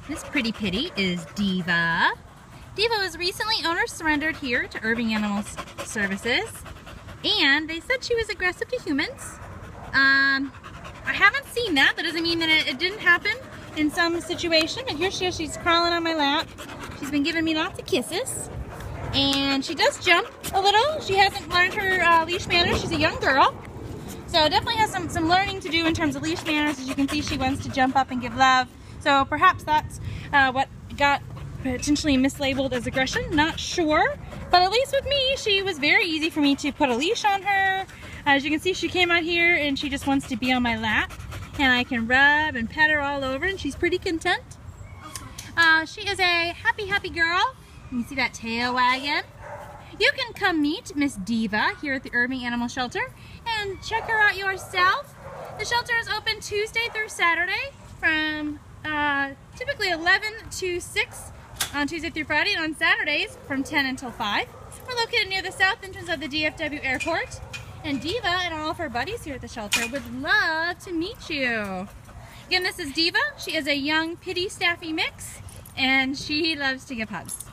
This pretty pitty is Diva. Diva was recently owner surrendered here to Irving Animal Services, and they said she was aggressive to humans. I haven't seen that. That doesn't mean that it didn't happen in some situation, but here she is. She's crawling on my lap. She's been giving me lots of kisses, and she does jump a little. She hasn't learned her leash manners. She's a young girl, so definitely has some learning to do in terms of leash manners. As you can see, she wants to jump up and give love. So perhaps that's what got potentially mislabeled as aggression. Not sure, but at least with me, she was very easy for me to put a leash on her. As you can see, she came out here and she just wants to be on my lap, and I can rub and pet her all over, and she's pretty content. She is a happy girl. You can see that tail wagging. You can come meet Miss Diva here at the Irving Animal Shelter and check her out yourself. The shelter is open Tuesday through Saturday from typically 11 to 6 on Tuesday through Friday, and on Saturdays from 10 until 5. We're located near the south entrance of the DFW airport, and Diva and all of her buddies here at the shelter would love to meet you. Again, this is Diva. She is a young pitty staffy mix, and she loves to give hugs.